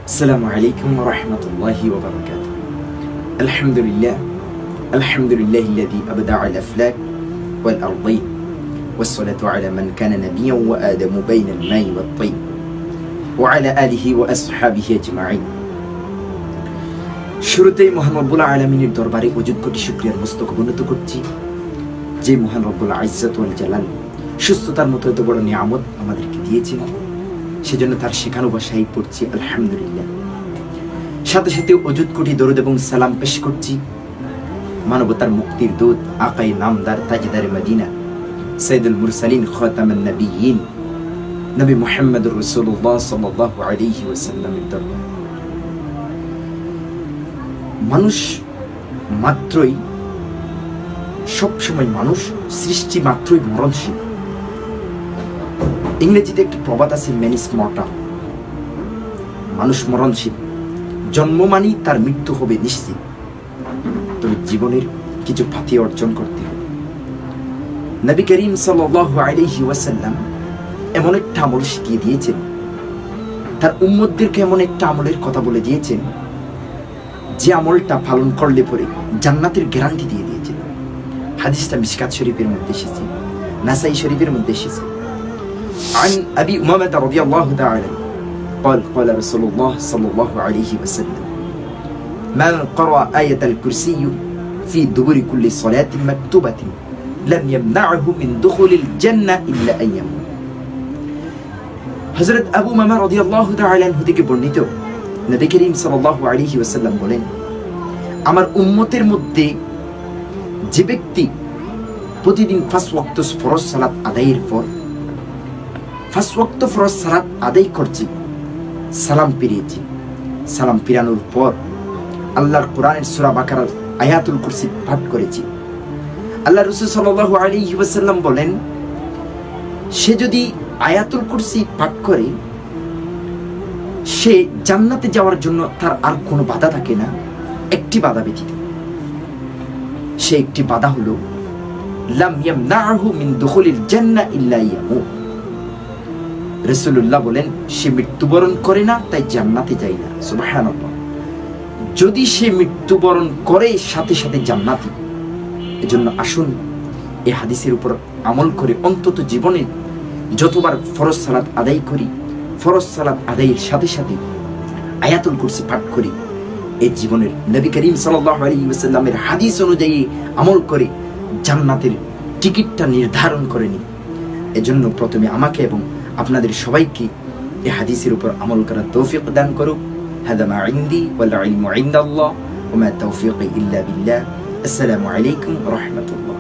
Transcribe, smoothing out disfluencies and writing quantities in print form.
السلام عليكم ورحمة الله وبركاته. الحمد لله الذي أبدع الأفلاك والأرضين، والصلاة على من كان نبيا وآدم بين الماء والطين، وعلى آله وأصحابه أجمعين. শুরুতেই মহান রব্বুল আলামিনের দরবারে অযুত কোটি শুকরিয়ার মস্তক অবনত করছি, যে মহান রব্বুল ইজ্জত ওয়াল জালাল সুস্থতার মতো এত বড় নিয়ামত আমাদেরকে দিয়েছেন, সেজন্য তার শেখানো ভাষায় পড়ছি আলহামদুলিল্লাহ। সাথে সাথে অযুত কোটি দরুদ এবং সালাম পেশ করছি মানবতার মুক্তির দূত আকাই নামদার তাজদার মদিনা সাইয়্যিদুল মুরসালিন খাতামুন নবিয়্যিন নবী মুহাম্মদুর রাসূলুল্লাহ সাল্লাল্লাহু আলাইহি ওয়াসাল্লামের দরবারে। মানুষ মাত্রই, সবসময় মানুষ সৃষ্টি মাত্রই মরণশীল। ইংরেজিতে একটি প্রবাদ আছে, ম্যান ইজ মর্টাল, মানুষ মরণশীল। জন্ম মানেই তার মৃত্যু হবে নিশ্চিত, তবে জীবনের কিছু ফাতি অর্জন করতে হবে। নবী করিম সাল্লাল্লাহু আলাইহি ওয়াসাল্লাম এমন একটা আমল শিখিয়ে দিয়েছেন, তার উম্মতদেরকে এমন একটা আমলের কথা বলে দিয়েছেন, যে আমলটা পালন করলে পরে জান্নাতের গ্যারান্টি দিয়ে দিয়েছেন। হাদিসটা মিশকাত শরীফের মধ্যে এসেছে, নাসাই শরীফের মধ্যে এসেছে। عن أبي أمامة رضي الله تعالى قال قال رسول الله صلى الله عليه وسلم من قرأ آية الكرسي في دبر كل صلاة مكتوبة لم يمنعه من دخول الجنة إلا أن يموت. হযরত আবু উমামা রাদিয়াল্লাহু তাআলা আনহু থেকে বর্ণিত, নবী করিম সাল্লাল্লাহু আলাইহি ওয়াসাল্লাম বলেন, আমার উম্মতের মধ্যে যে ব্যক্তি প্রতিদিন 5 ওয়াক্ত ফরজ সালাত আদায়ের পর 5 ওয়াক্ত ফরজ সালাত আদায় করছি, সালাম ফিরিয়েছি, সালাম ফিরানোর পর আল্লাহর কোরআনের সূরা বাকারার আয়াতুল কুরসি পাঠ করেছি, আল্লাহ রাসূল সাল্লাল্লাহু আলাইহি ওয়াসাল্লাম বলেন, সে যদি আয়াতুল কুরসি পাঠ করে, সে জান্নাতে যাওয়ার জন্য তার আর কোনো বাধা থাকে না, একটি বাধা ব্যতীত। সে একটি বাধা হলো লাম ইয়ামনাহু মিন দুখুলিল জান্নাহ ইল্লা ইয়ামুত। রাসূলুল্লাহ বলেন, সে মৃত্যুবরণ করে না তাই জান্নাতে যায় না। সুবহানাল্লাহ। যদি সে মৃত্যুবরণ করে সাথে সাথে জান্নাতি। এজন্য আসুন এই হাদিসের উপর আমল করে অন্তত জীবনে যতবার ফরজ সালাত আদায় করি, ফরজ সালাত আদায়ের সাথে সাথে আয়াতুল কুরসি পাঠ করি, এই জীবনের নবী করিম সাল্লাল্লাহু আলাইহি ওয়াসাল্লামের হাদিস অনুযায়ী আমল করে জান্নাতের টিকিটটা নির্ধারণ করে নিই। এজন্য প্রথমে আমাকে এবং আপনাদের সবাইকে এই হাদিসের উপর আমল করার তৌফিক দান করুক। হাদা মা ইনদি ওয়াল ইলমু ইনদাল্লাহ ওয়া মা তাওফীকি ইল্লা বিল্লাহ। আসসালামু আলাইকুম ওয়া রাহমাতুল্লাহ।